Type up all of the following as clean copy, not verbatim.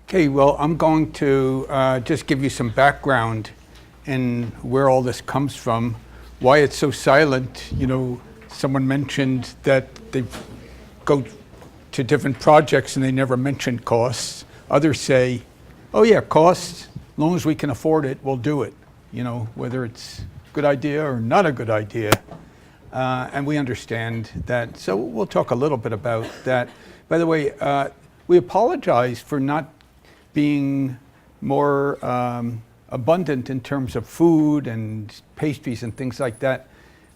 Okay, well, I'm going to just give you some background in where all this comes from, why it's so silent. Someone mentioned that they go to different projects and they never mention costs. Others say, oh yeah, costs, as long as we can afford it, we'll do it, whether it's a good idea or not a good idea. And we understand that, so we'll talk a little bit about that. By the way, we apologize for not being more abundant in terms of food and pastries and things like that.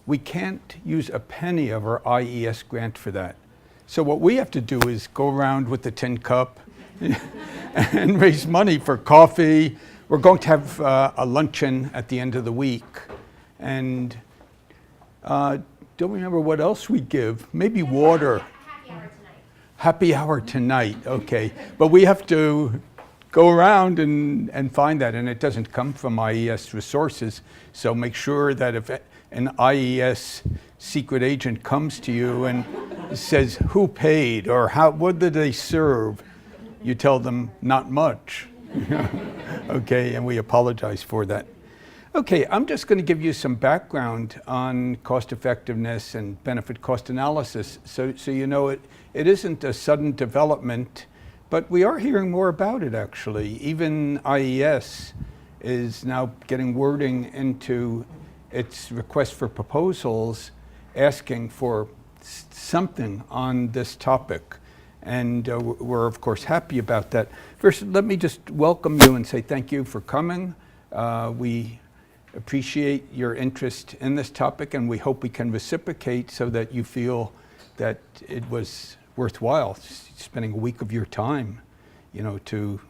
We can't use a penny of our IES grant for that. So what we have to do is go around with the tin cup and raise money for coffee. We're going to have a luncheon at the end of the week. And don't remember what else we give. Maybe water. Happy hour tonight. Happy hour tonight, okay. But we have to go around and find that, and it doesn't come from IES resources. So make sure that if an IES secret agent comes to you and says who paid or what did they serve, you tell them not much. Okay, and we apologize for that. Okay, I'm just going to give you some background on cost effectiveness and benefit cost analysis, so you know it isn't a sudden development. But we are hearing more about it, actually. Even IES is now getting wording into its request for proposals, asking for something on this topic. And we're, of course, happy about that. First, let me just welcome you and say thank you for coming. We appreciate your interest in this topic, and we hope we can reciprocate so that you feel that it was worthwhile spending a week of your time, to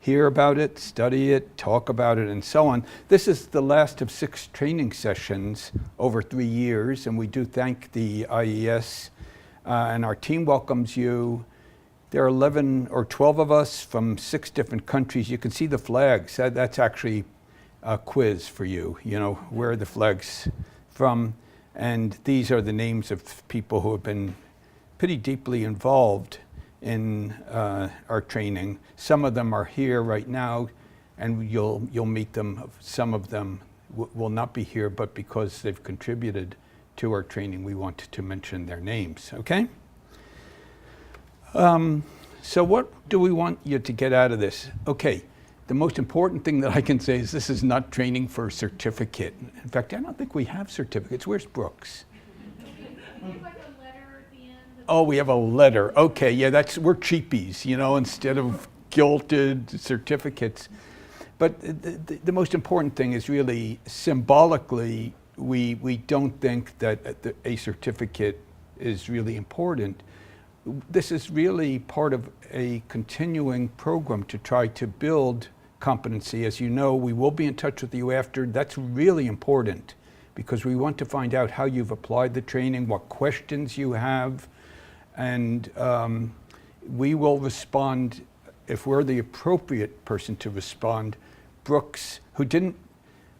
hear about it, study it, talk about it, and so on. This is the last of 6 training sessions over 3 years, and we do thank the IES, and our team welcomes you. There are 11 or 12 of us from 6 different countries. You can see the flags. That's actually a quiz for you, where are the flags from? And these are the names of people who have been pretty deeply involved in our training. Some of them are here right now, and you'll meet them. Some of them will not be here, but because they've contributed to our training, we want to mention their names, okay? So what do we want you to get out of this? Okay, the most important thing that I can say is this is not training for a certificate. In fact, I don't think we have certificates. Where's Brooks? Oh, we have a letter. Okay, yeah, we're cheapies, instead of gilded certificates. But the most important thing is really symbolically, we don't think that a certificate is really important. This is really part of a continuing program to try to build competency. As you know, we will be in touch with you after. That's really important because we want to find out how you've applied the training, what questions you have, and we will respond if we're the appropriate person to respond. Brooks, who didn't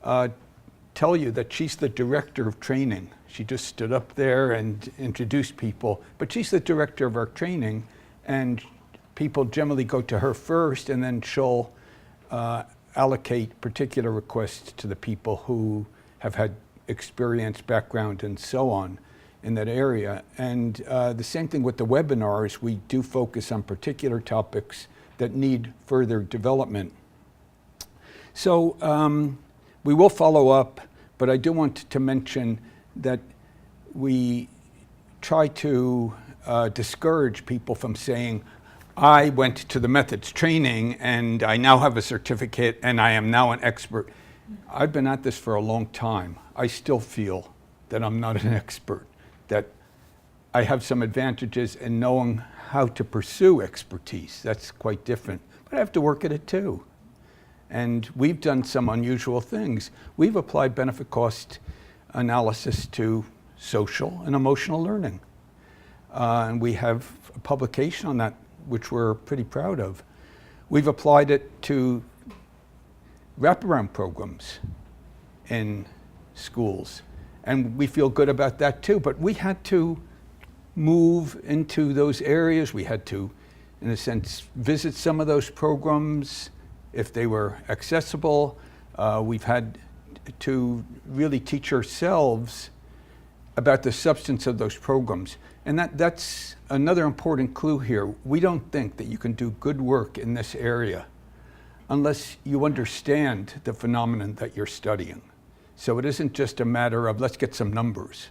tell you that she's the director of training. She just stood up there and introduced people, but she's the director of our training, and people generally go to her first, and then she'll allocate particular requests to the people who have had experience, background, and so on in that area. And the same thing with the webinars. We do focus on particular topics that need further development. So we will follow up, but I do want to mention that we try to discourage people from saying, I went to the methods training and I now have a certificate and I am now an expert. I've been at this for a long time. I still feel that I'm not an expert, that I have some advantages in knowing how to pursue expertise. That's quite different, but I have to work at it too. And we've done some unusual things. We've applied benefit cost analysis to social and emotional learning. And we have a publication on that, which we're pretty proud of. We've applied it to wraparound programs in schools. And we feel good about that too, but we had to move into those areas. We had to in a sense, visit some of those programs if they were accessible. We've had to really teach ourselves about the substance of those programs. And that's another important clue here. We don't think that you can do good work in this area unless you understand the phenomenon that you're studying. So it isn't just a matter of let's get some numbers.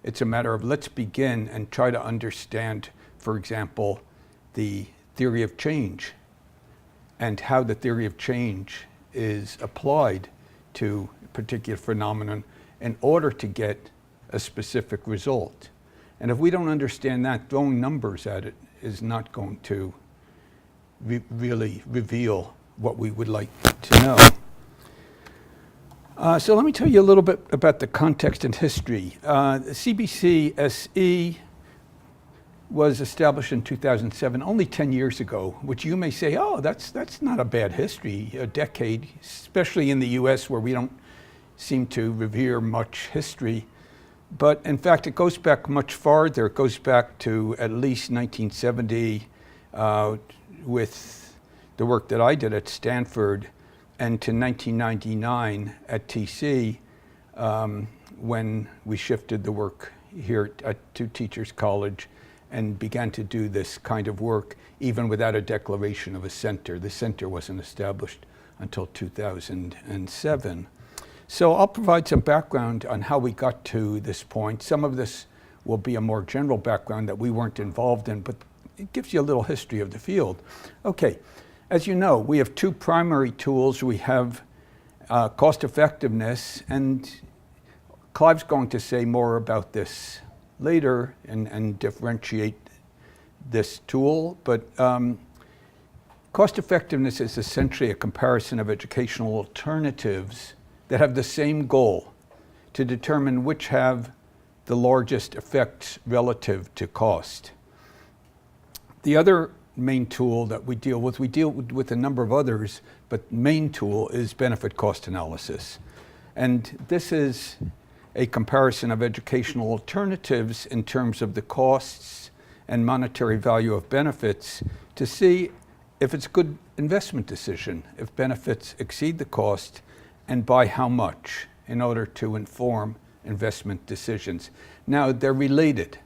It's a matter of let's begin and try to understand, for example, the theory of change and how the theory of change is applied to a particular phenomenon in order to get a specific result. And if we don't understand that, throwing numbers at it is not going to really reveal what we would like to know. So let me tell you a little bit about the context and history. CBCSE was established in 2007, only 10 years ago, which you may say, oh, that's not a bad history, a decade, especially in the US where we don't seem to revere much history. But in fact, it goes back much farther. It goes back to at least 1970 with the work that I did at Stanford, and to 1999 at TC when we shifted the work here to Teachers College and began to do this kind of work even without a declaration of a center. The center wasn't established until 2007. So I'll provide some background on how we got to this point. Some of this will be a more general background that we weren't involved in, but it gives you a little history of the field. Okay, as you know, we have two primary tools. We have cost effectiveness, and Clive's going to say more about this later and differentiate this tool, but cost effectiveness is essentially a comparison of educational alternatives that have the same goal, to determine which have the largest effects relative to cost. The other main tool that we deal with a number of others, but main tool is benefit cost analysis. And this is a comparison of educational alternatives in terms of the costs and monetary value of benefits to see if it's a good investment decision, if benefits exceed the cost, and by how much, in order to inform investment decisions. Now, they're related.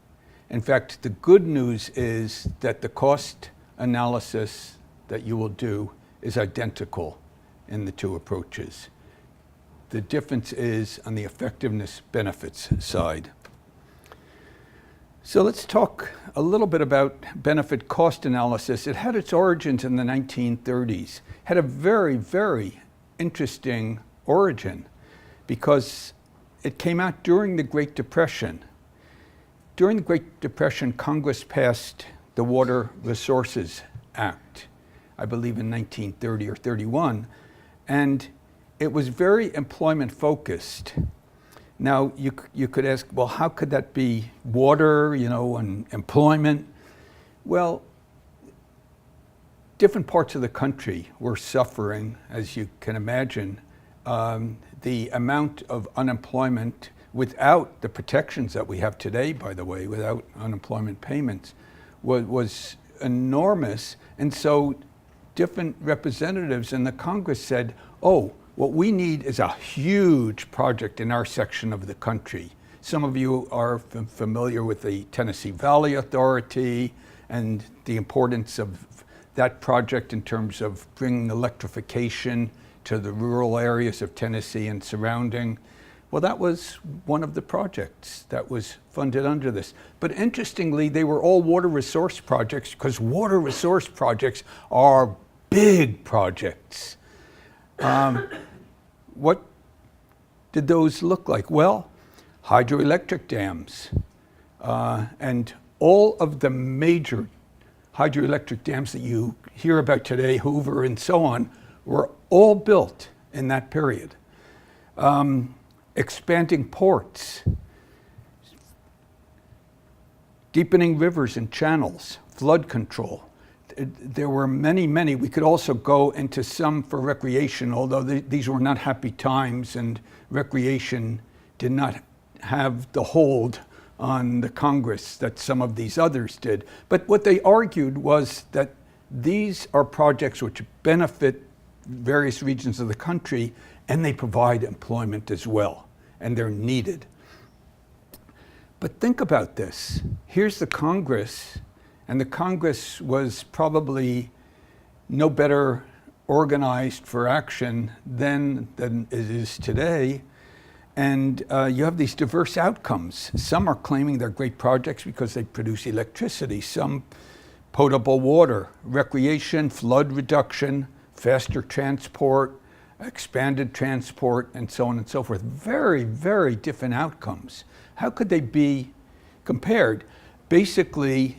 In fact, the good news is that the cost analysis that you will do is identical in the two approaches. The difference is on the effectiveness benefits side. So let's talk a little bit about benefit cost analysis. It had its origins in the 1930s. Had a very, very interesting origin because it came out during the Great Depression. During the Great Depression, Congress passed the Water Resources Act, I believe in 1930 or 31, and it was very employment focused. Now, you could ask, well, how could that be water, and employment? Well, different parts of the country were suffering, as you can imagine. The amount of unemployment without the protections that we have today, by the way, without unemployment payments, was enormous. And so different representatives in the Congress said, oh, what we need is a huge project in our section of the country. Some of you are familiar with the Tennessee Valley Authority and the importance of that project in terms of bringing electrification to the rural areas of Tennessee and surrounding. Well, that was one of the projects that was funded under this. But interestingly, they were all water resource projects because water resource projects are big projects. What did those look like? Well, hydroelectric dams. And all of the major hydroelectric dams that you hear about today, Hoover and so on, were all built in that period. Expanding ports, deepening rivers and channels, flood control. There were many, many. We could also go into some for recreation, although these were not happy times and recreation did not have the hold on the Congress that some of these others did. But what they argued was that these are projects which benefit various regions of the country, and they provide employment as well, and they're needed. But think about this. Here's the Congress, and the Congress was probably no better organized for action then than it is today. And you have these diverse outcomes. Some are claiming they're great projects because they produce electricity, some potable water, recreation, flood reduction, faster transport, expanded transport, and so on and so forth. Very, very different outcomes. How could they be compared? Basically,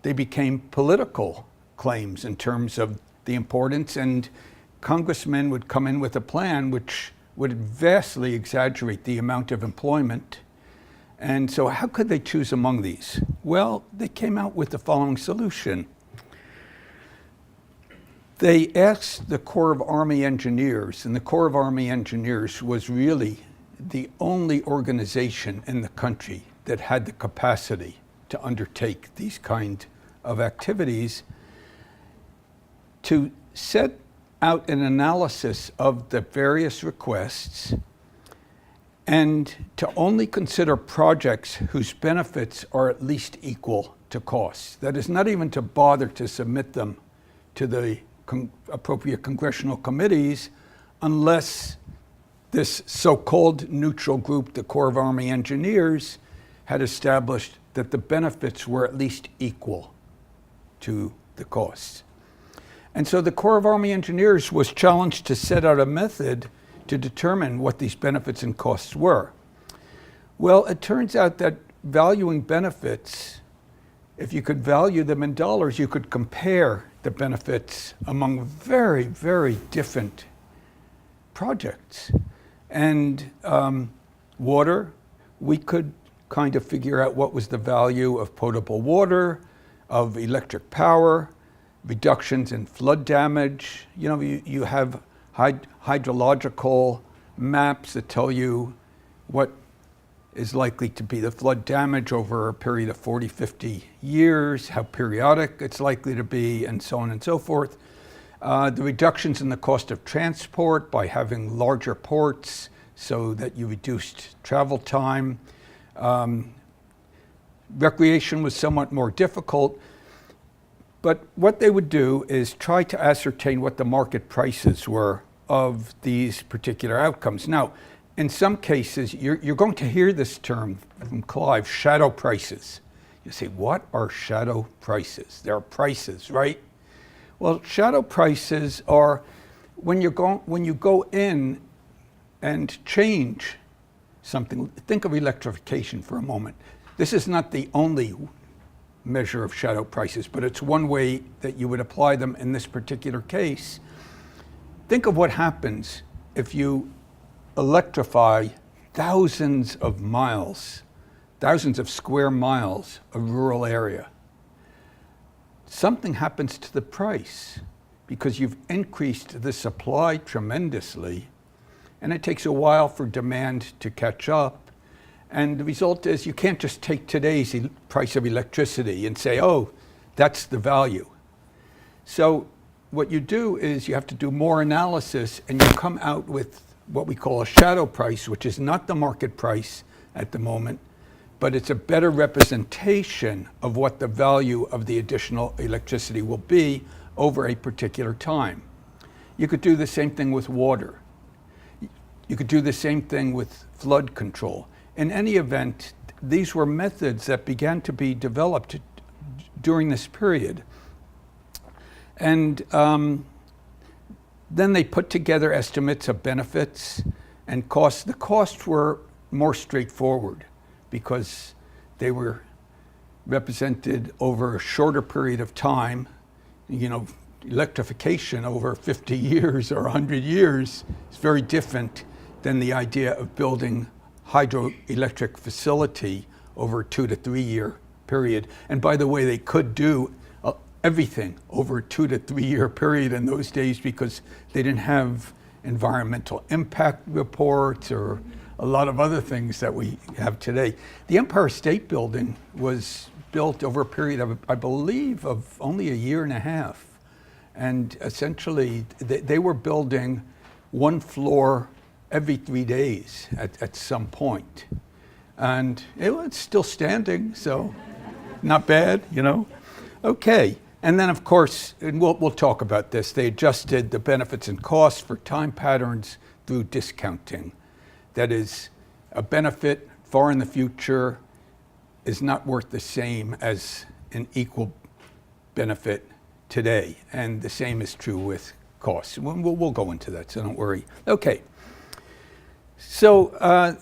they became political claims in terms of the importance, and congressmen would come in with a plan which would vastly exaggerate the amount of employment. And so how could they choose among these? Well, they came out with the following solution. They asked the Corps of Army Engineers, and the Corps of Army Engineers was really the only organization in the country that had the capacity to undertake these kind of activities, to set out an analysis of the various requests and to only consider projects whose benefits are at least equal to costs. That is, not even to bother to submit them to the appropriate congressional committees unless this so-called neutral group, the Corps of Army Engineers, had established that the benefits were at least equal to the costs. And so the Corps of Army Engineers was challenged to set out a method to determine what these benefits and costs were. Well, it turns out that valuing benefits, if you could value them in dollars, you could compare the benefits among very, very different projects. And water, we could kind of figure out what was the value of potable water, of electric power, reductions in flood damage. You know, you have hydrological maps that tell you what is likely to be the flood damage over a period of 40, 50 years, how periodic it's likely to be, and so on and so forth. The reductions in the cost of transport by having larger ports so that you reduced travel time. Recreation was somewhat more difficult, but what they would do is try to ascertain what the market prices were of these particular outcomes. Now, in some cases, you're going to hear this term from Clive, shadow prices. You say, what are shadow prices? There are prices, right? Well, shadow prices are when you go in and change something. Think of electrification for a moment. This is not the only measure of shadow prices, but it's one way that you would apply them in this particular case. Think of what happens if you electrify thousands of miles, thousands of square miles of rural area. Something happens to the price because you've increased the supply tremendously, and it takes a while for demand to catch up. And the result is you can't just take today's price of electricity and say, oh, that's the value. So what you do is you have to do more analysis, and you come out with what we call a shadow price, which is not the market price at the moment, but it's a better representation of what the value of the additional electricity will be over a particular time. You could do the same thing with water. You could do the same thing with flood control. In any event, these were methods that began to be developed during this period. And then they put together estimates of benefits and costs. The costs were more straightforward because they were represented over a shorter period of time. You know, electrification over 50 years or 100 years is very different than the idea of building hydroelectric facility over a 2 to 3 year period. And by the way, they could do everything over a 2 to 3 year period in those days because they didn't have environmental impact reports or a lot of other things that we have today. The Empire State Building was built over a period of, I believe, of only a year and a half. And essentially, they were building one floor every 3 days at some point. And it was still standing, so not bad, you know. Okay, and then of course, and we'll talk about this, they adjusted the benefits and costs for time patterns through discounting. That is, a benefit far in the future is not worth the same as an equal benefit today, and the same is true with costs. We'll go into that, so don't worry. Okay, so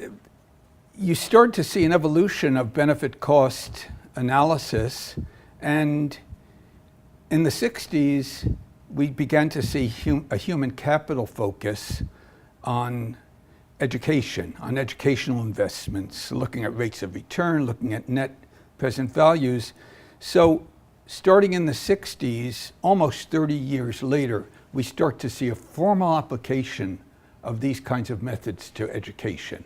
you start to see an evolution of benefit cost analysis, and in the 60s, we began to see a human capital focus on education, on educational investments, looking at rates of return, looking at net present values. So starting in the 60s, almost 30 years later, we start to see a formal application of these kinds of methods to education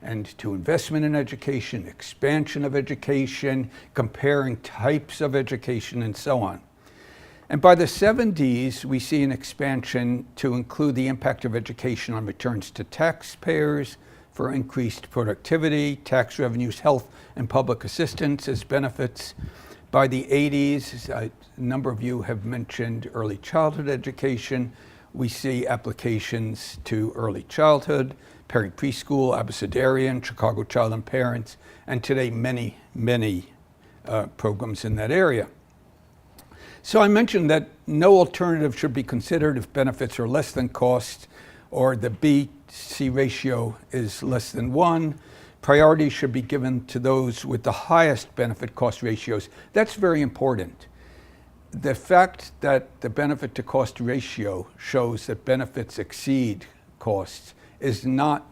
and to investment in education, expansion of education, comparing types of education, and so on. And by the 70s, we see an expansion to include the impact of education on returns to taxpayers for increased productivity, tax revenues, health, and public assistance as benefits. By the 80s, a number of you have mentioned early childhood education. We see applications to early childhood, Perry Preschool, Abecedarian, Chicago Child and Parents, and today many programs in that area. So I mentioned that no alternative should be considered if benefits are less than cost or the B-C ratio is less than 1. Priority should be given to those with the highest benefit cost ratios. That's very important. The fact that the benefit to cost ratio shows that benefits exceed costs is not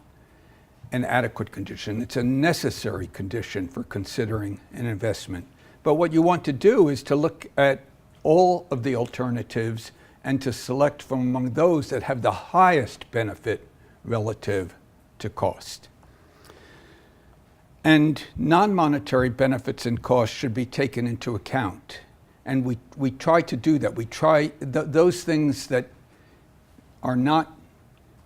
an adequate condition. It's a necessary condition for considering an investment. But what you want to do is to look at all of the alternatives and to select from among those that have the highest benefit relative to cost. And non-monetary benefits and costs should be taken into account. And we try to do that. We try those things that are not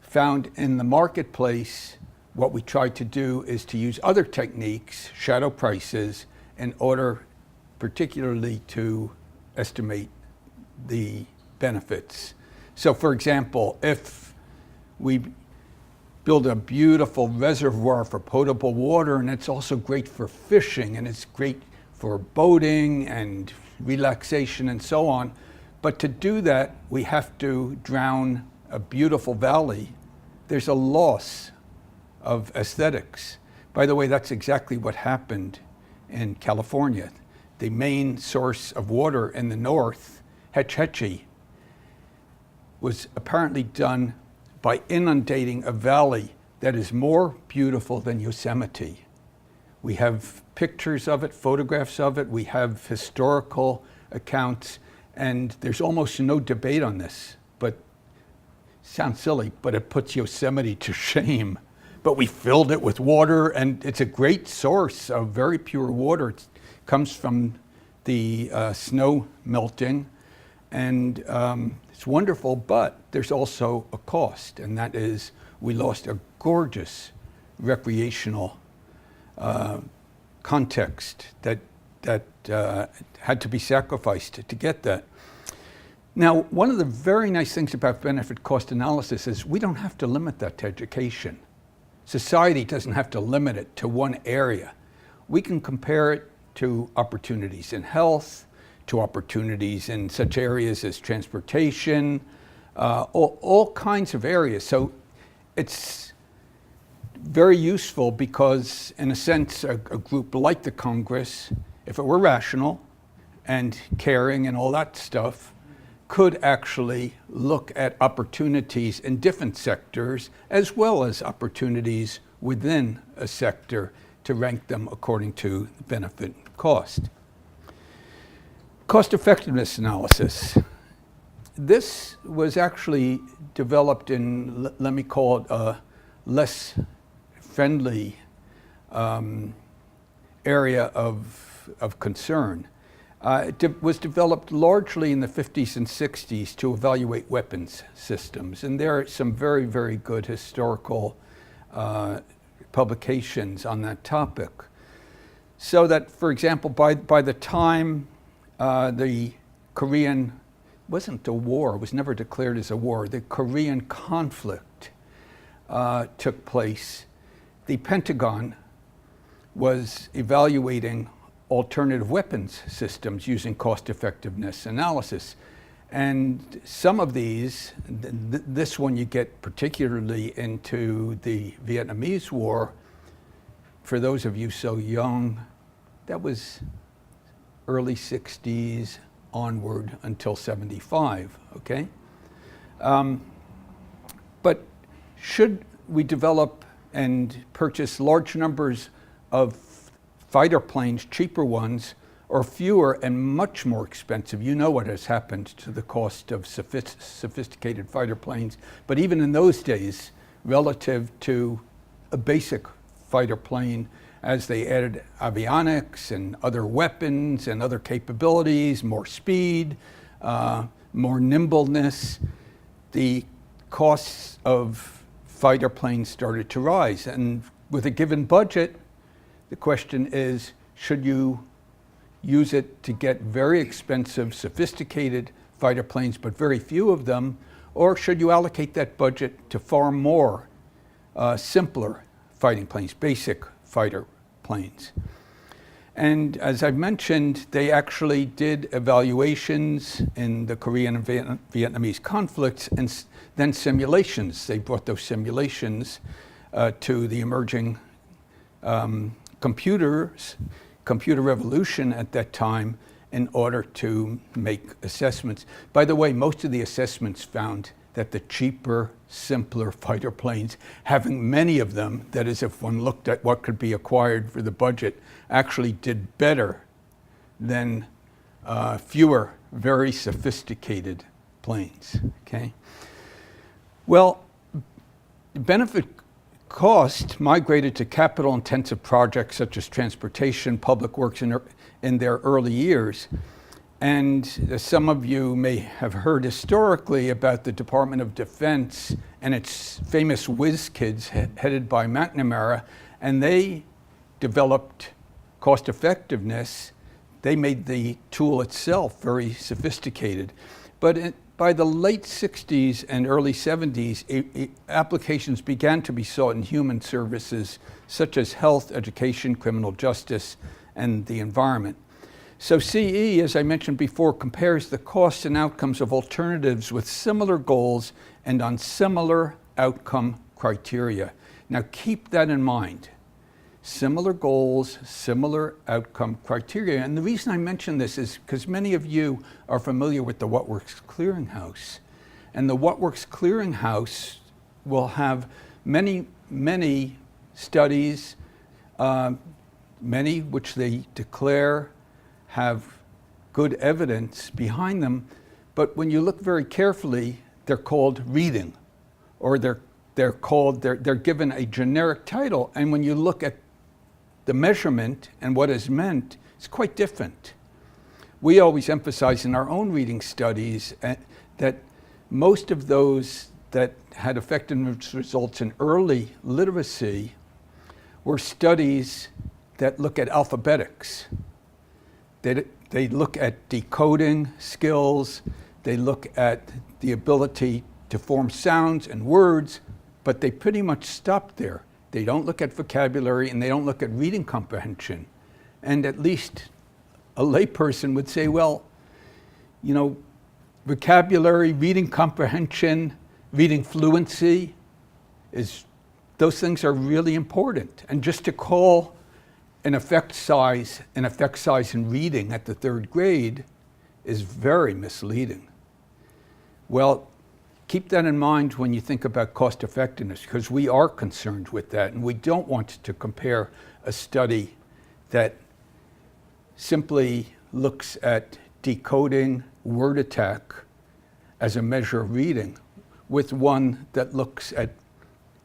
found in the marketplace. What we try to do is to use other techniques, shadow prices, in order particularly to estimate the benefits. So for example, if we build a beautiful reservoir for potable water, and it's also great for fishing, and it's great for boating and relaxation and so on, but to do that, we have to drown a beautiful valley. There's a loss of aesthetics. By the way, that's exactly what happened in California. The main source of water in the north, Hetch Hetchy, was apparently done by inundating a valley that is more beautiful than Yosemite. We have pictures of it, photographs of it, we have historical accounts, and there's almost no debate on this, but sounds silly, but it puts Yosemite to shame. But we filled it with water, and it's a great source of very pure water. It comes from the snow melting, and it's wonderful, but there's also a cost, and that is we lost a gorgeous recreational context that had to be sacrificed to get that. Now, one of the very nice things about benefit cost analysis is we don't have to limit that to education. Society doesn't have to limit it to one area. We can compare it to opportunities in health, to opportunities in such areas as transportation, all kinds of areas. So it's very useful because, in a sense, a group like the Congress, if it were rational and caring and all that stuff, could actually look at opportunities in different sectors as well as opportunities within a sector to rank them according to benefit cost. Cost effectiveness analysis. This was actually developed in, let me call it a less friendly area of concern. was developed largely in the 50s and 60s to evaluate weapons systems. And there are some very, very good historical publications on that topic. So that, for example, by the time the Korean, wasn't a war, it was never declared as a war, the Korean conflict took place, the Pentagon was evaluating alternative weapons systems using cost-effectiveness analysis. And some of these, this one you get particularly into the Vietnamese War. For those of you so young, that was early 60s onward until 75, okay? But should we develop and purchase large numbers of fighter planes, cheaper ones, or fewer and much more expensive? You know what has happened to the cost of sophisticated fighter planes. But even in those days, relative to a basic fighter plane, as they added avionics and other weapons and other capabilities, more speed, more nimbleness, the costs of fighter planes started to rise. And with a given budget, the question is, should you use it to get very expensive, sophisticated fighter planes, but very few of them, or should you allocate that budget to far more simpler fighting planes, basic fighter planes? And as I've mentioned, they actually did evaluations in the Korean and Vietnamese conflicts and then simulations. They brought those simulations to the emerging computer revolution at that time in order to make assessments. By the way, most of the assessments found that the cheaper, simpler fighter planes, having many of them, that is, if one looked at what could be acquired for the budget, actually did better than fewer, very sophisticated planes, okay? Well, benefit cost migrated to capital-intensive projects such as transportation, public works in their early years. And some of you may have heard historically about the Department of Defense and its famous whiz kids headed by McNamara, and they developed cost effectiveness. They made the tool itself very sophisticated. But by the late 60s and early 70s, applications began to be sought in human services such as health, education, criminal justice, and the environment. So CE, as I mentioned before, compares the costs and outcomes of alternatives with similar goals and on similar outcome criteria. Now keep that in mind. Similar goals, similar outcome criteria. And the reason I mention this is because many of you are familiar with the What Works Clearinghouse. And the What Works Clearinghouse will have many, many studies, many which they declare have good evidence behind them, but when you look very carefully, they're called reading, or they're given a generic title, and when you look at the measurement and what is meant, it's quite different. We always emphasize in our own reading studies that most of those that had effectiveness results in early literacy were studies that look at alphabetics. They look at decoding skills, they look at the ability to form sounds and words, but they pretty much stop there. They don't look at vocabulary and they don't look at reading comprehension. And at least a layperson would say, well, you know, vocabulary, reading comprehension, reading fluency, those things are really important. And just to call an effect size in reading at the third grade is very misleading. Well, keep that in mind when you think about cost effectiveness, because we are concerned with that, and we don't want to compare a study that simply looks at decoding word attack as a measure of reading with one that looks at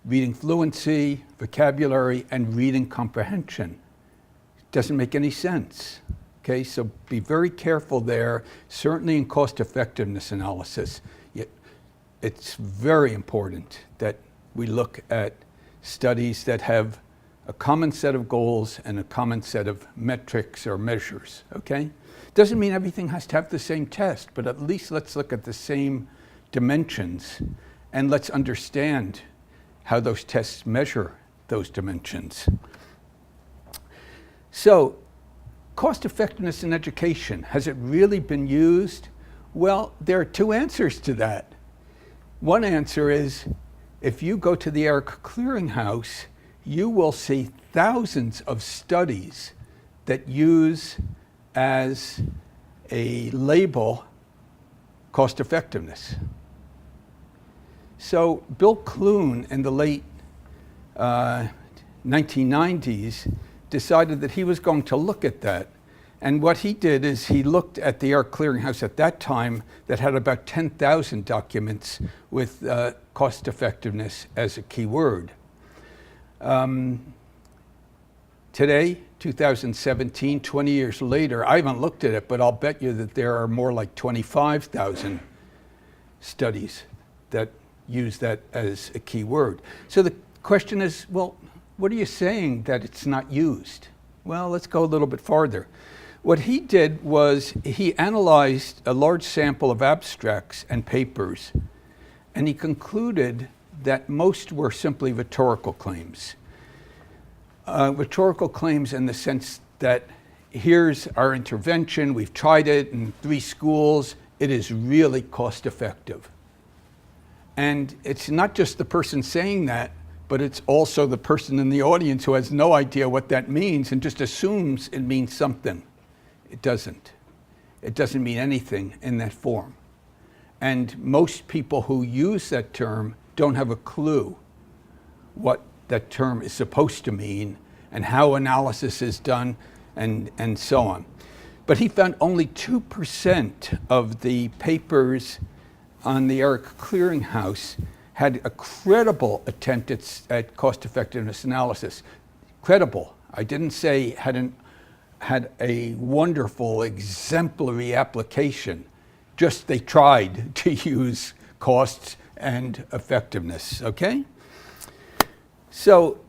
reading fluency, vocabulary, and reading comprehension. Doesn't make any sense, Okay, so be very careful there, certainly in cost effectiveness analysis. It's very important that we look at studies that have a common set of goals and a common set of metrics or measures, okay? Doesn't mean everything has to have the same test, but at least let's look at the same dimensions and let's understand how those tests measure those dimensions. So, cost effectiveness in education, has it really been used? Well, there are two answers to that. One answer is, if you go to the ERIC Clearinghouse, you will see thousands of studies that use as a label cost effectiveness. So Bill Clune in the late 1990s decided that he was going to look at that. And what he did is he looked at the ERIC Clearinghouse at that time that had about 10,000 documents with cost effectiveness as a key word. Today, 2017, 20 years later, I haven't looked at it, but I'll bet you that there are more like 25,000 studies that use that as a key word. So the question is, well, what are you saying that it's not used? Well, let's go a little bit farther. What he did was he analyzed a large sample of abstracts and papers, and he concluded that most were simply rhetorical claims. Rhetorical claims in the sense that here's our intervention, we've tried it in 3 schools, it is really cost effective. And it's not just the person saying that, but it's also the person in the audience who has no idea what that means and just assumes it means something. It doesn't. It doesn't mean anything in that form. And most people who use that term don't have a clue what that term is supposed to mean and how analysis is done and so on. But he found only 2% of the papers on the ERIC Clearinghouse had a credible attempt at cost effectiveness analysis. Credible. I didn't say had a wonderful, exemplary application. Just they tried to use costs and effectiveness, okay? So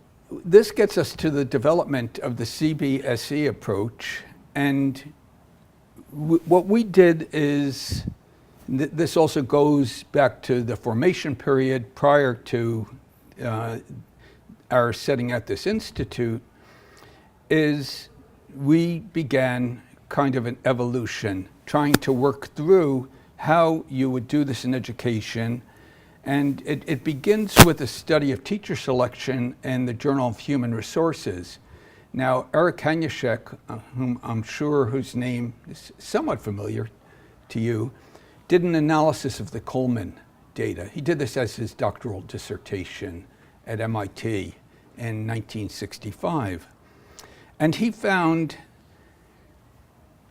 this gets us to the development of the CBSE approach. And what we did is, this also goes back to the formation period prior to our setting out this institute, is we began kind of an evolution, trying to work through how you would do this in education. And it begins with a study of teacher selection in the Journal of Human Resources. Now, Eric Hanyashek, whom I'm sure whose name is somewhat familiar to you, did an analysis of the Coleman data. He did this as his doctoral dissertation at MIT in 1965. And he found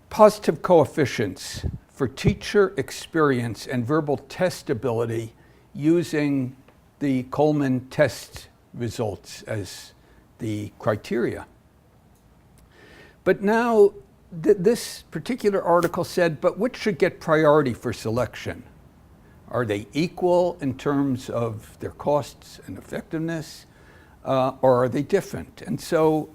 positive coefficients for teacher experience and verbal test ability using the Coleman test results as the criteria. But now, this particular article said, but which should get priority for selection? Are they equal in terms of their costs and effectiveness, or are they different? And so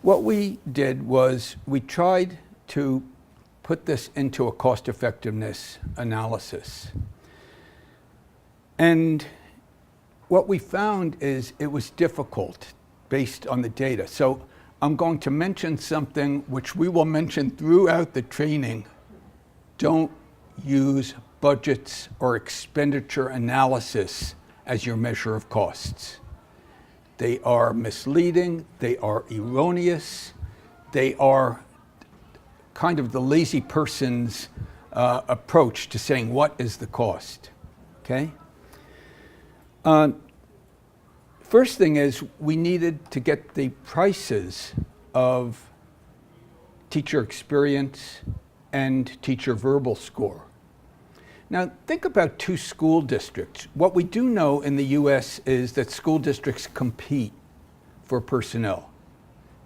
what we did was we tried to put this into a cost effectiveness analysis. And what we found is it was difficult based on the data. So I'm going to mention something which we will mention throughout the training. Don't use budgets or expenditure analysis as your measure of costs. They are misleading, they are erroneous, they are kind of the lazy person's approach to saying what is the cost, okay? First thing is we needed to get the prices of teacher experience and teacher verbal score. Now think about 2 school districts. What we do know in the US is that school districts compete for personnel.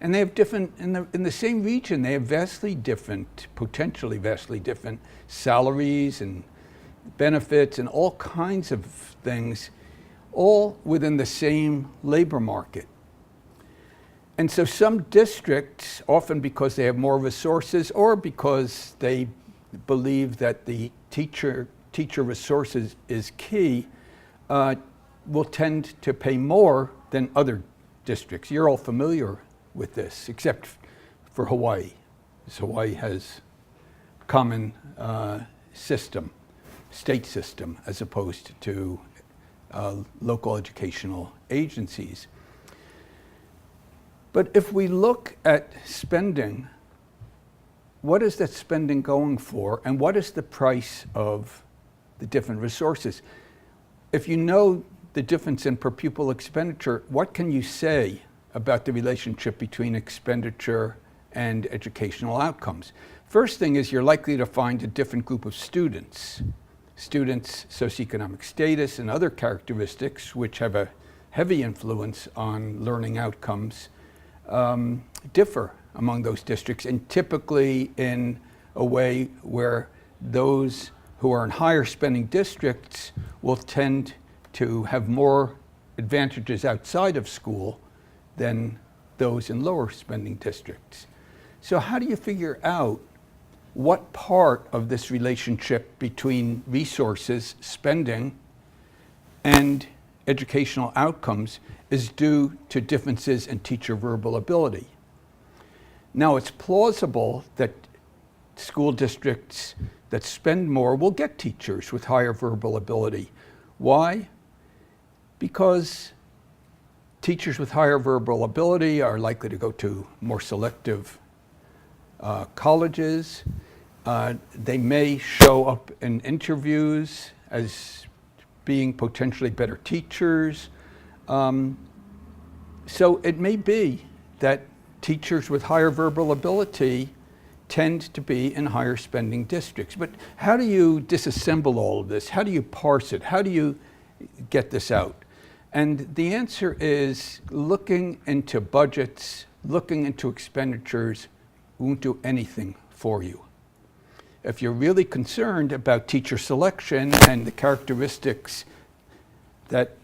And they have different, in the same region, they have vastly different, potentially vastly different salaries and benefits and all kinds of things, all within the same labor market. And so some districts, often because they have more resources or because they believe that the teacher resources is key, will tend to pay more than other districts. You're all familiar with this, except for Hawaii. So Hawaii has common system, state system, as opposed to local educational agencies. But if we look at spending, what is that spending going for, and what is the price of the different resources? If you know the difference in per pupil expenditure, what can you say about the relationship between expenditure and educational outcomes? First thing is you're likely to find a different group of students. Students' socioeconomic status and other characteristics, which have a heavy influence on learning outcomes, differ among those districts, and typically in a way where those who are in higher spending districts will tend to have more advantages outside of school than those in lower spending districts. So how do you figure out what part of this relationship between resources, spending, and educational outcomes is due to differences in teacher verbal ability? Now, it's plausible that school districts that spend more will get teachers with higher verbal ability. Why? Because teachers with higher verbal ability are likely to go to more selective colleges. They may show up in interviews as being potentially better teachers. So it may be that teachers with higher verbal ability tend to be in higher spending districts. But how do you disassemble all of this? How do you parse it? How do you get this out? And the answer is looking into budgets, looking into expenditures won't do anything for you. If you're really concerned about teacher selection and the characteristics that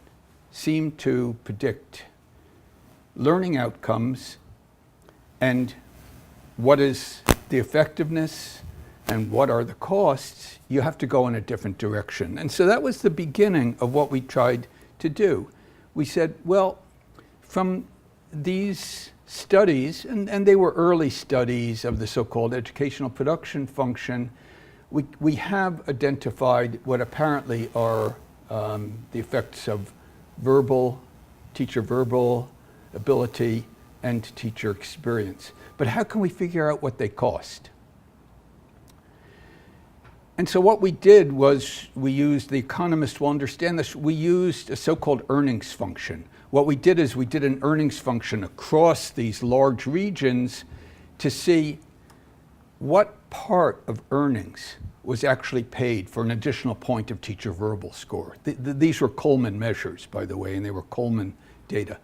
seem to predict learning outcomes and what is the effectiveness and what are the costs, you have to go in a different direction. And so that was the beginning of what we tried to do. We said, well, from these studies, and they were early studies of the so-called educational production function, we have identified what apparently are the effects of teacher verbal ability and teacher experience. But how can we figure out what they cost? And so what we did was we used, the economists will understand this, we used a so-called earnings function. What we did is we did an earnings function across these large regions to see what part of earnings was actually paid for an additional point of teacher verbal score. These were Coleman measures, by the way, and they were Coleman data.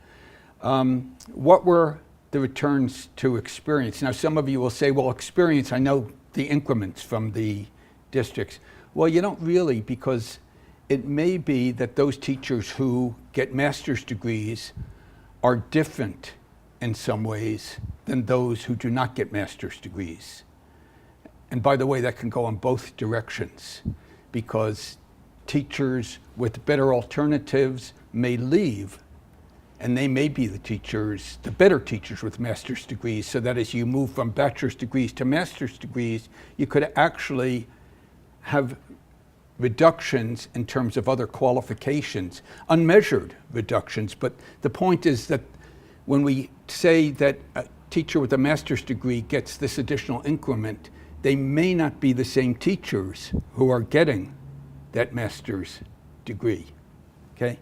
What were the returns to experience? Now, some of you will say, well, experience, I know the increments from the districts. Well, you don't really, because it may be that those teachers who get master's degrees are different in some ways than those who do not get master's degrees. And by the way, that can go in both directions, because teachers with better alternatives may leave, and they may be the better teachers with master's degrees, so that as you move from bachelor's degrees to master's degrees, you could actually have reductions in terms of other qualifications, unmeasured reductions. But the point is that when we say that a teacher with a master's degree gets this additional increment, they may not be the same teachers who are getting that master's degree, okay?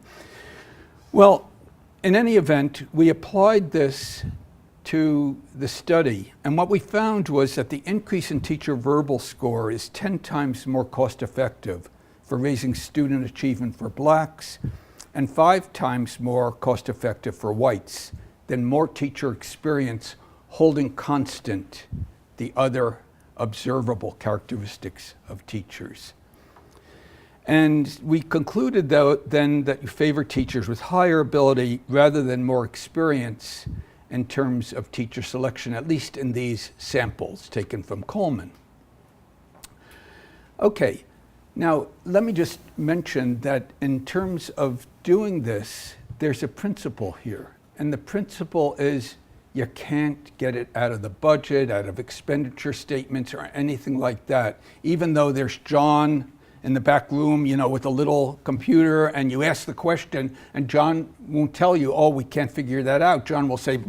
Well, in any event, we applied this to the study, and what we found was that the increase in teacher verbal score is 10 times more cost effective for raising student achievement for blacks and 5 times more cost effective for whites than more teacher experience holding constant the other observable characteristics of teachers. And we concluded, though, then that you favor teachers with higher ability rather than more experience in terms of teacher selection, at least in these samples taken from Coleman. Okay, now let me just mention that in terms of doing this, there's a principle here. And the principle is you can't get it out of the budget, out of expenditure statements or anything like that. Even though there's John in the back room, you know, with a little computer, and you ask the question, and John won't tell you, oh, we can't figure that out. John will say, it's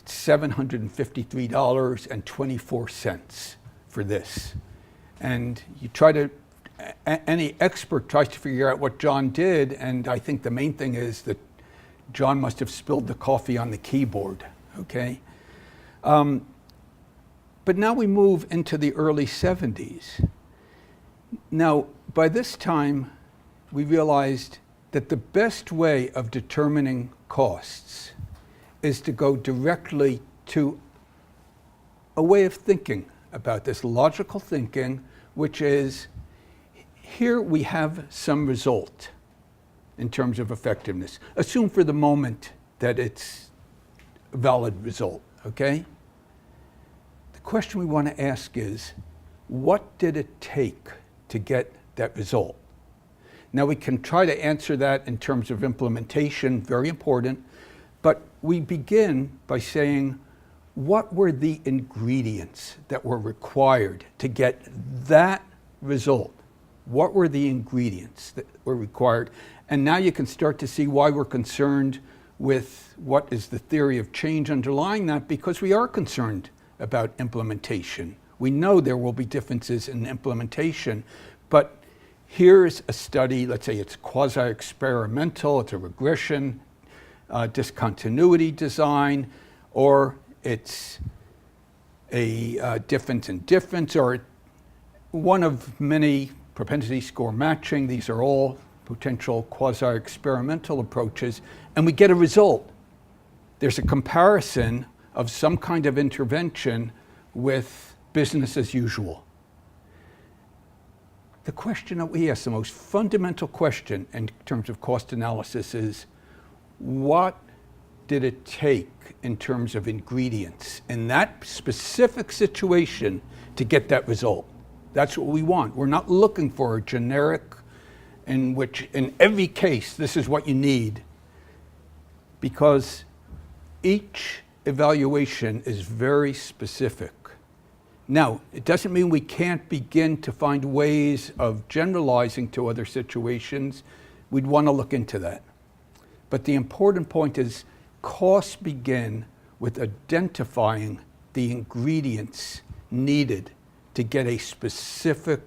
$753.24 for this. And you try to, any expert tries to figure out what John did, and I think the main thing is that John must have spilled the coffee on the keyboard, okay? But now we move into the early 70s. Now, by this time, we realized that the best way of determining costs is to go directly to a way of thinking about this, logical thinking, which is, here we have some result in terms of effectiveness. Assume for the moment that it's a valid result, okay? The question we want to ask is, what did it take to get that result? Now we can try to answer that in terms of implementation, very important, but we begin by saying, what were the ingredients that were required to get that result? What were the ingredients that were required? And now you can start to see why we're concerned with what is the theory of change underlying that, because we are concerned about implementation. We know there will be differences in implementation, but here's a study, let's say it's quasi-experimental, it's a regression, discontinuity design, or it's a difference in difference, or one of many propensity score matching. These are all potential quasi-experimental approaches, and we get a result. There's a comparison of some kind of intervention with business as usual. The question that we ask, the most fundamental question in terms of cost analysis, is what did it take in terms of ingredients in that specific situation to get that result? That's what we want. We're not looking for a generic in which in every case this is what you need, because each evaluation is very specific. Now, it doesn't mean we can't begin to find ways of generalizing to other situations. We'd want to look into that. But the important point is costs begin with identifying the ingredients needed to get a specific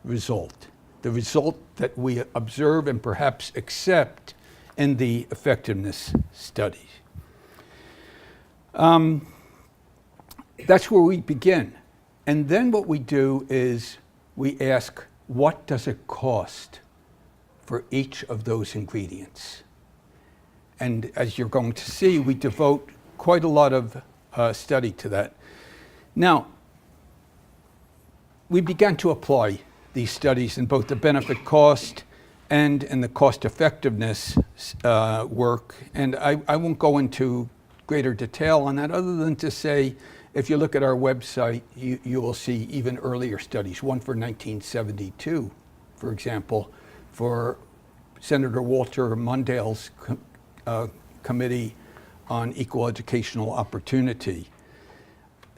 result, the result that we observe and perhaps accept in the effectiveness studies. That's where we begin. And then what we do is we ask, what does it cost for each of those ingredients? And as you're going to see, we devote quite a lot of study to that. Now, we began to apply these studies in both the benefit cost and in the cost effectiveness work. And I won't go into greater detail on that, other than to say, if you look at our website, you will see even earlier studies, one for 1972, for example, for Senator Walter Mondale's Committee on Equal Educational Opportunity.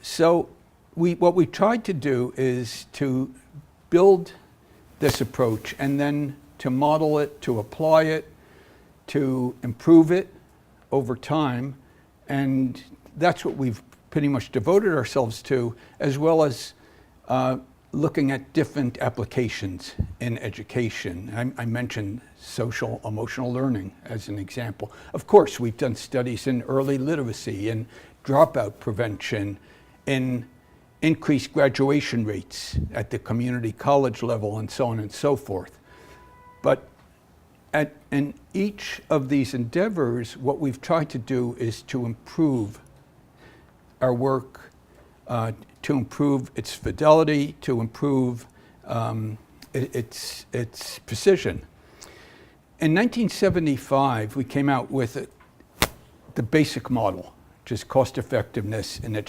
So what we tried to do is to build this approach and then to model it, to apply it, to improve it over time. And that's what we've pretty much devoted ourselves to, as well as looking at different applications in education. I mentioned social emotional learning as an example. Of course, we've done studies in early literacy, in dropout prevention, in increased graduation rates at the community college level, and so on and so forth. But in each of these endeavors, what we've tried to do is to improve our work, to improve its fidelity, to improve its precision. In 1975, we came out with the basic model, which is cost effectiveness in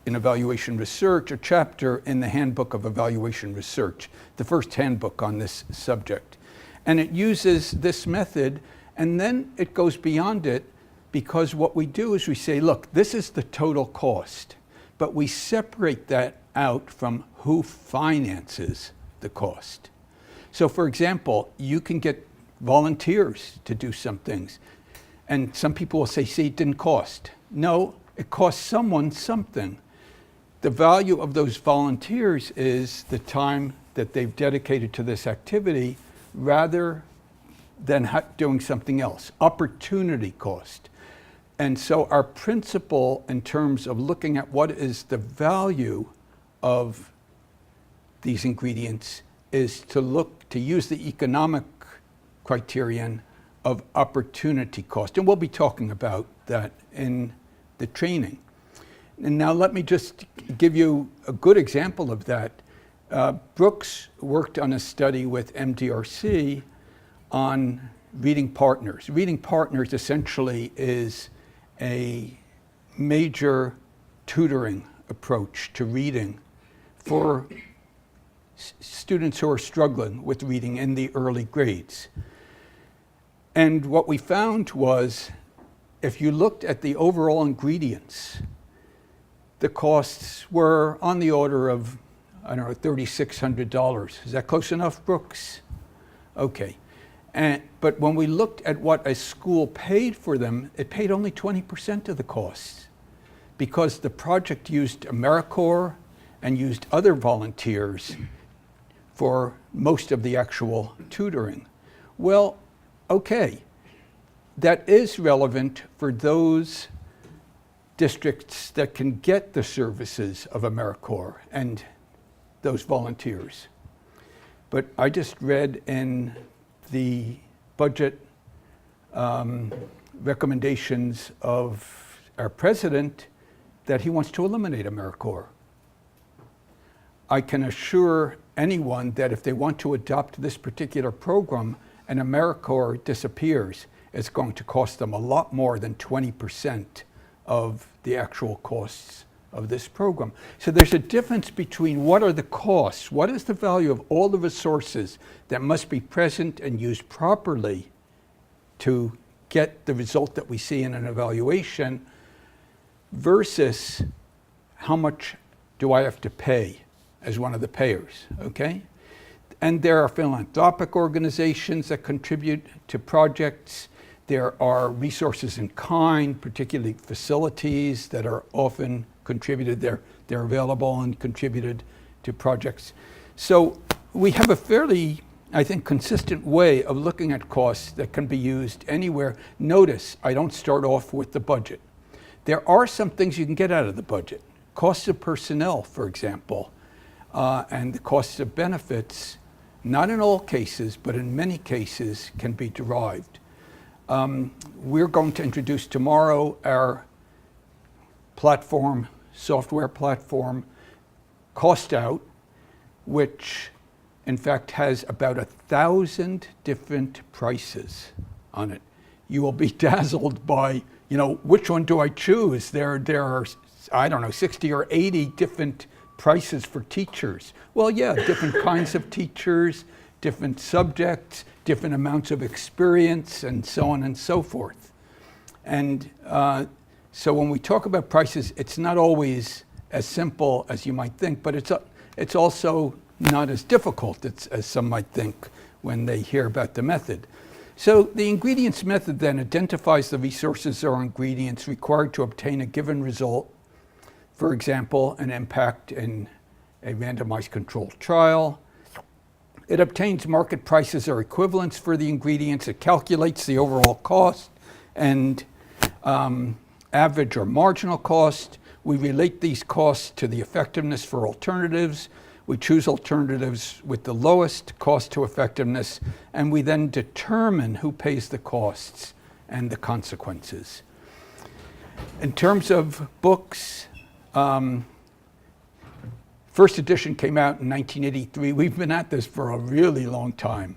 evaluation research, a chapter in the Handbook of Evaluation Research, the first handbook on this subject. And it uses this method, and then it goes beyond it, because what we do is we say, look, this is the total cost, but we separate that out from who finances the cost. So for example, you can get volunteers to do some things, and some people will say, see, it didn't cost. No, it cost someone something. The value of those volunteers is the time that they've dedicated to this activity rather than doing something else. Opportunity cost. And so our principle in terms of looking at what is the value of these ingredients is to use the economic criterion of opportunity cost. And we'll be talking about that in the training. And now let me just give you a good example of that. Brooks worked on a study with MDRC on reading partners. Reading partners essentially is a major tutoring approach to reading for students who are struggling with reading in the early grades. And what we found was, if you looked at the overall ingredients, the costs were on the order of, I don't know, $3,600. Is that close enough, Brooks? Okay. But when we looked at what a school paid for them, it paid only 20% of the costs, because the project used AmeriCorps and used other volunteers for most of the actual tutoring. Well, okay, that is relevant for those districts that can get the services of AmeriCorps and those volunteers. But I just read in the budget recommendations of our president that he wants to eliminate AmeriCorps. I can assure anyone that if they want to adopt this particular program and AmeriCorps disappears, it's going to cost them a lot more than 20% of the actual costs of this program. So there's a difference between what are the costs, what is the value of all the resources that must be present and used properly to get the result that we see in an evaluation, versus how much do I have to pay as one of the payers, okay? And there are philanthropic organizations that contribute to projects. There are resources in kind, particularly facilities that are often contributed. They're available and contributed to projects. So we have a fairly, I think, consistent way of looking at costs that can be used anywhere. Notice, I don't start off with the budget. There are some things you can get out of the budget. Costs of personnel, for example, and the costs of benefits, not in all cases, but in many cases, can be derived. We're going to introduce tomorrow our platform, software platform, Cost Out, which in fact has about 1,000 different prices on it. You will be dazzled by, which one do I choose? There are, I don't know, 60 or 80 different prices for teachers. Well, yeah, different kinds of teachers, different subjects, different amounts of experience, and so on and so forth. And so when we talk about prices, it's not always as simple as you might think, but it's also not as difficult as some might think when they hear about the method. So the ingredients method then identifies the resources or ingredients required to obtain a given result. For example, an impact in a randomized controlled trial. It obtains market prices or equivalents for the ingredients. It calculates the overall cost and average or marginal cost. We relate these costs to the effectiveness for alternatives. We choose alternatives with the lowest cost to effectiveness, and we then determine who pays the costs and the consequences. In terms of books, first edition came out in 1983. We've been at this for a really long time.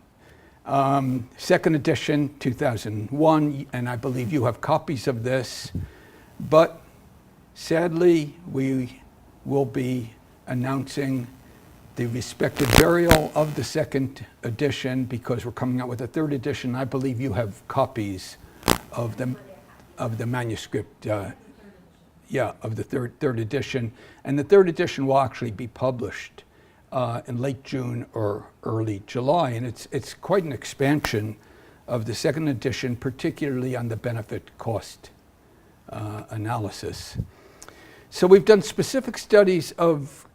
Second edition, 2001, and I believe you have copies of this. But sadly, we will be announcing the respective burial of the second edition because we're coming out with a third edition. I believe you have copies of the manuscript, of the third edition. And the third edition will actually be published in late June or early July. And it's quite an expansion of the second edition, particularly on the benefit cost analysis. So we've done specific studies of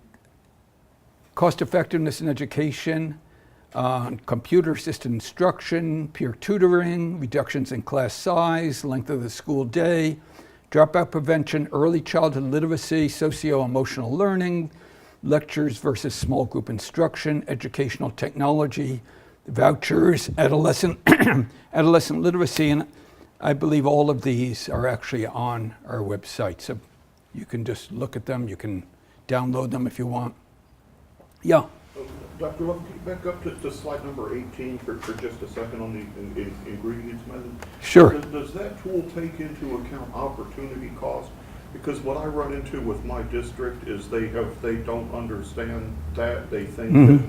cost effectiveness in education, computer-assisted instruction, peer tutoring, reductions in class size, length of the school day, dropout prevention, early childhood literacy, socio-emotional learning, lectures versus small group instruction, educational technology, vouchers, adolescent literacy, and I believe all of these are actually on our website. So you can just look at them, you can download them if you want. Yeah. Dr. Levin, can you back up to slide number 18 for just a second on the ingredients method? Sure. Does that tool take into account opportunity cost? Because what I run into with my district is they don't understand that. They think that,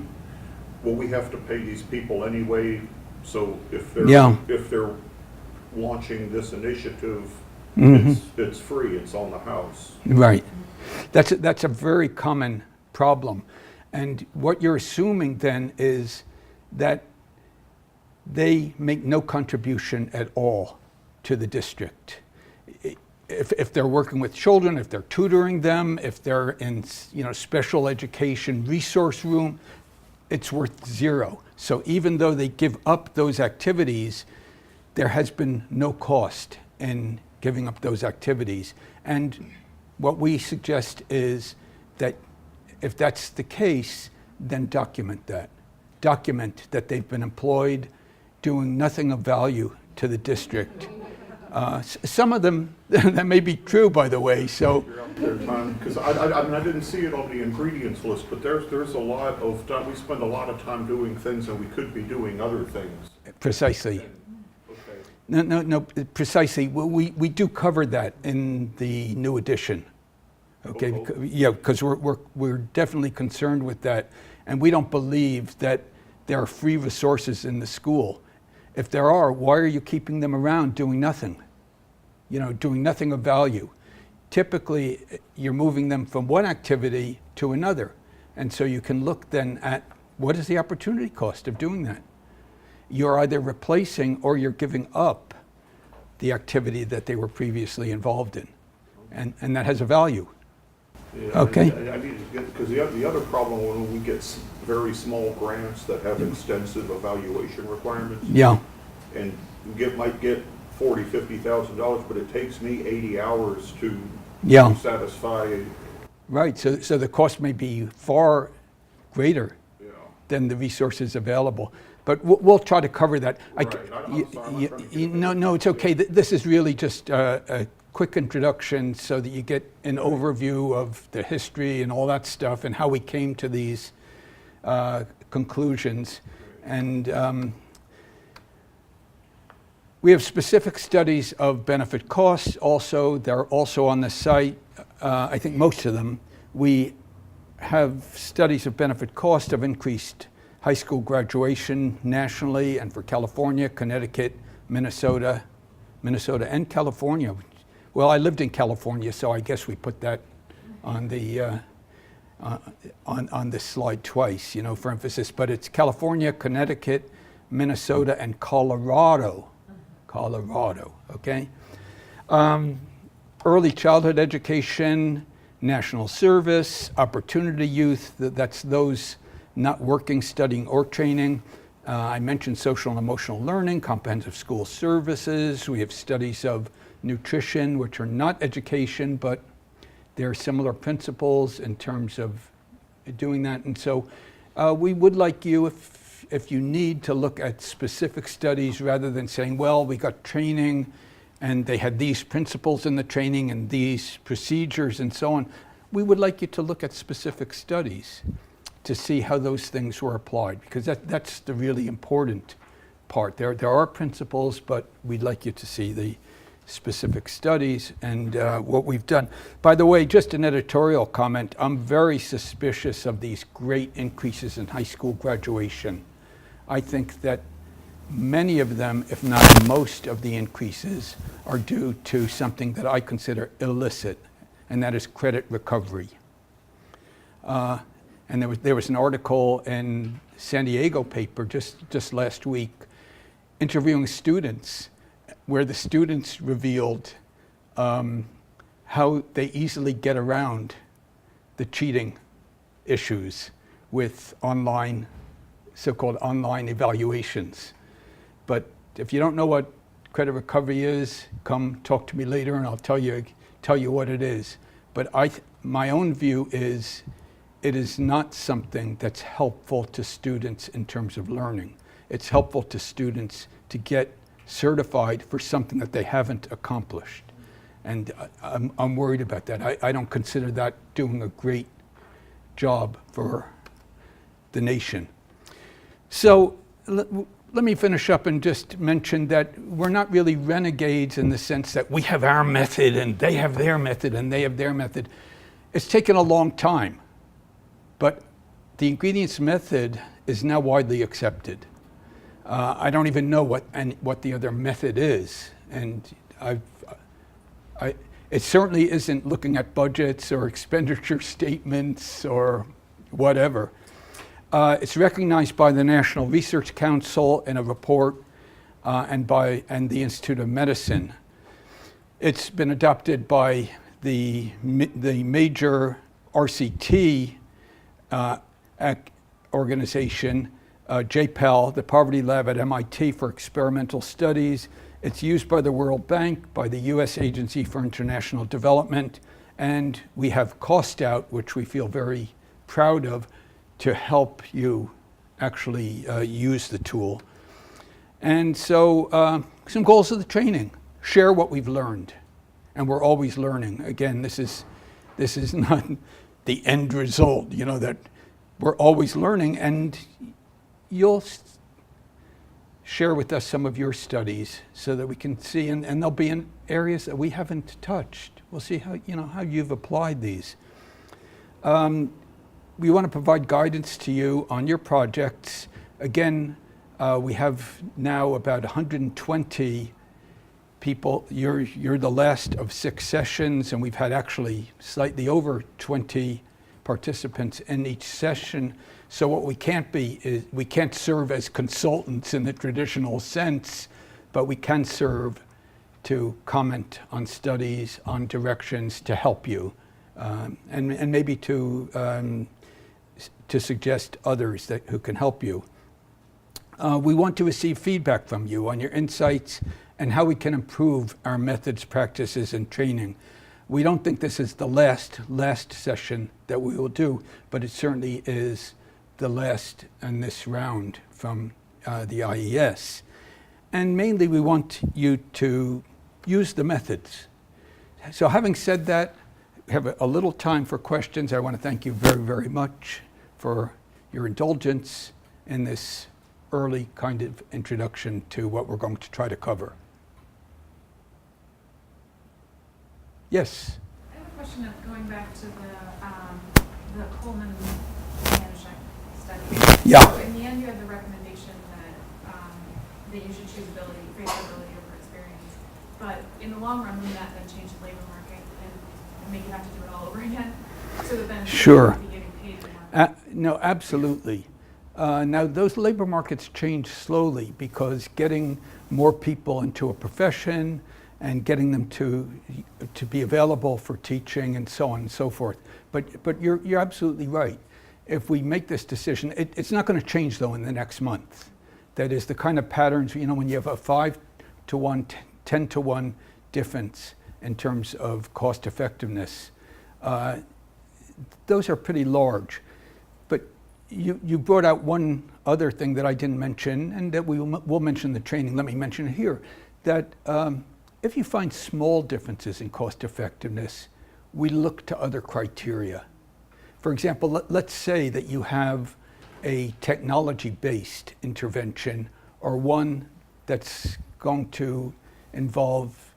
well, we have to pay these people anyway, so if they're launching this initiative, it's free, it's on the house. Right. That's a very common problem. And what you're assuming then is that they make no contribution at all to the district. If they're working with children, if they're tutoring them, if they're in special education resource room, it's worth zero. So even though they give up those activities, there has been no cost in giving up those activities. And what we suggest is that if that's the case, then document that. Document that they've been employed doing nothing of value to the district. Some of them, that may be true, by the way, so. Because I didn't see it on the ingredients list, but there's a lot of time, we spend a lot of time doing things and we could be doing other things. Precisely. Okay. No, precisely. We do cover that in the new edition. Okay, because we're definitely concerned with that, and we don't believe that there are free resources in the school. If there are, why are you keeping them around doing nothing? Doing nothing of value. Typically, you're moving them from one activity to another, and so you can look then at what is the opportunity cost of doing that. You're either replacing or you're giving up the activity that they were previously involved in, and that has a value. Yeah, okay. I need to get, because the other problem when we get very small grants that have extensive evaluation requirements. Yeah. And might get $40,000, $50,000, but it takes me 80 hours to satisfy. Right. So the cost may be far greater than the resources available. But we'll try to cover that. Right. No, it's okay. This is really just a quick introduction so that you get an overview of the history and all that stuff and how we came to these conclusions. And we have specific studies of benefit costs also. They're also on the site, I think most of them. We have studies of benefit cost of increased high school graduation nationally and for California, Connecticut, Minnesota and California. Well, I lived in California, so I guess we put that on the on this slide twice, for emphasis. But it's California, Connecticut, Minnesota, and Colorado. Okay. Early childhood education, national service, opportunity youth. That's those not working, studying, or training. I mentioned social and emotional learning, comprehensive school services. We have studies of nutrition, which are not education, but there are similar principles in terms of doing that. And so we would like you, if you need, to look at specific studies rather than saying, well, we got training and they had these principles in the training and these procedures and so on. We would like you to look at specific studies to see how those things were applied, because that's the really important part. There are principles, but we'd like you to see the specific studies and what we've done. By the way, just an editorial comment, I'm very suspicious of these great increases in high school graduation. I think that many of them, if not most of the increases, are due to something that I consider illicit, and that is credit recovery. And there was an article in San Diego paper just last week interviewing students, where the students revealed how they easily get around the cheating issues with so-called online evaluations. But if you don't know what credit recovery is, come talk to me later and I'll tell you what it is. But my own view is it is not something that's helpful to students in terms of learning. It's helpful to students to get certified for something that they haven't accomplished. And I'm worried about that. I don't consider that doing a great job for the nation. So let me finish up and just mention that we're not really renegades in the sense that we have our method and they have their method and they have their method. It's taken a long time, but the ingredients method is now widely accepted. I don't even know what the other method is, and it certainly isn't looking at budgets or expenditure statements or whatever. It's recognized by the National Research Council in a report and the Institute of Medicine. It's been adopted by the major RCT organization, JPEL, the Poverty Lab at MIT for experimental studies. It's used by the World Bank, by the U.S. Agency for International Development, and we have Cost Out, which we feel very proud of, to help you actually use the tool. And so some goals of the training: share what we've learned, and we're always learning. Again, this is not the end result, that we're always learning, and you'll share with us some of your studies so that we can see, and they'll be in areas that we haven't touched. We'll see how you've applied these. We want to provide guidance to you on your projects. Again, we have now about 120 people. You're the last of 6 sessions, and we've had actually slightly over 20 participants in each session. So what we can't be is, we can't serve as consultants in the traditional sense, but we can serve to comment on studies, on directions, to help you, and maybe to suggest others who can help you. We want to receive feedback from you on your insights and how we can improve our methods, practices, and training. We don't think this is the last session that we will do, but it certainly is the last in this round from the IES. And mainly we want you to use the methods. So having said that, we have a little time for questions. I want to thank you very, very much for your indulgence in this early kind of introduction to what we're going to try to cover. Yes? I have a question of going back to the Coleman study. Yeah. So in the end, you had the recommendation that you should choose face ability over experience. But in the long run, wouldn't that then change the labor market and make you have to do it all over again? So that then Sure. you'd be getting paid more. No, absolutely. Now, those labor markets change slowly because getting more people into a profession and getting them to be available for teaching and so on and so forth. But you're absolutely right. If we make this decision, it's not going to change though in the next month. That is the kind of patterns, when you have a 5-to-1, 10-to-1 difference in terms of cost effectiveness, those are pretty large. you brought out one other thing that I didn't mention, and that we'll mention the training. Let me mention it here, that if you find small differences in cost effectiveness, we look to other criteria. For example, let's say that you have a technology-based intervention, or one that's going to involve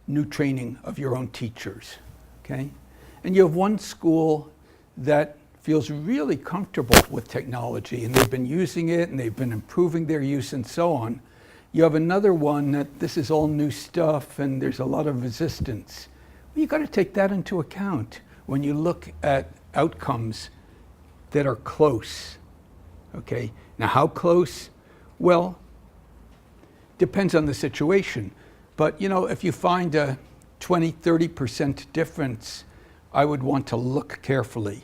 new training of your own teachers, okay? And you have one school that feels really comfortable with technology, and they've been using it, and they've been improving their use and so on. You have another one that this is all new stuff and there's a lot of resistance. Well, you got to take that into account when you look at outcomes that are close, okay? Now, how close? Well, depends on the situation. But, you know, if you find a 20, 30% difference, I would want to look carefully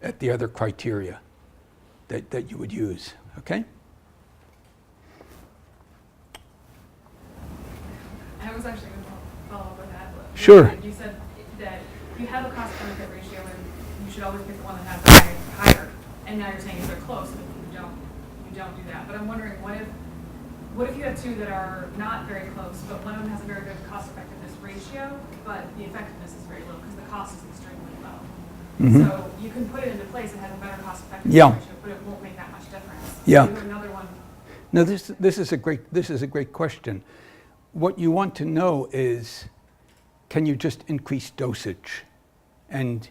at the other criteria that you would use, okay? I was actually going to follow up with that. Sure. You said that you have a cost-benefit ratio and you should always pick the one that has the higher. And now you're saying if they're close, you don't do that. But I'm wondering, what if you have two that are not very close, but one of them has a very good cost-effectiveness ratio, but the effectiveness is very low because the cost is extremely low. Mm-hmm. So you can put it into place that has a better cost-effectiveness Yeah. ratio, but it won't make that much difference. Yeah. So you have another one. Now, this is a great question. What you want to know is, can you just increase dosage and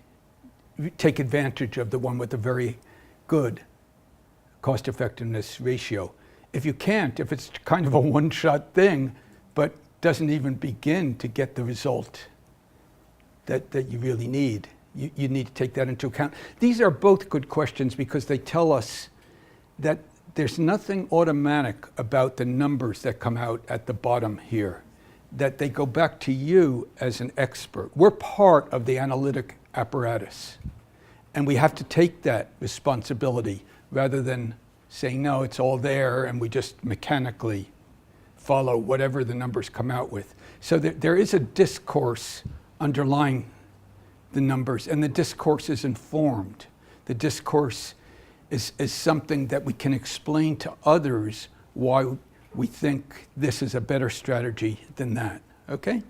take advantage of the one with a very good cost effectiveness ratio? If you can't, if it's kind of a one-shot thing, but doesn't even begin to get the result that you really need, you need to take that into account. These are both good questions because they tell us that there's nothing automatic about the numbers that come out at the bottom here, that they go back to you as an expert. We're part of the analytic apparatus, and we have to take that responsibility rather than saying, no, it's all there, and we just mechanically follow whatever the numbers come out with. So there is a discourse underlying the numbers, and the discourse is informed. The discourse is something that we can explain to others why we think this is a better strategy than that, okay?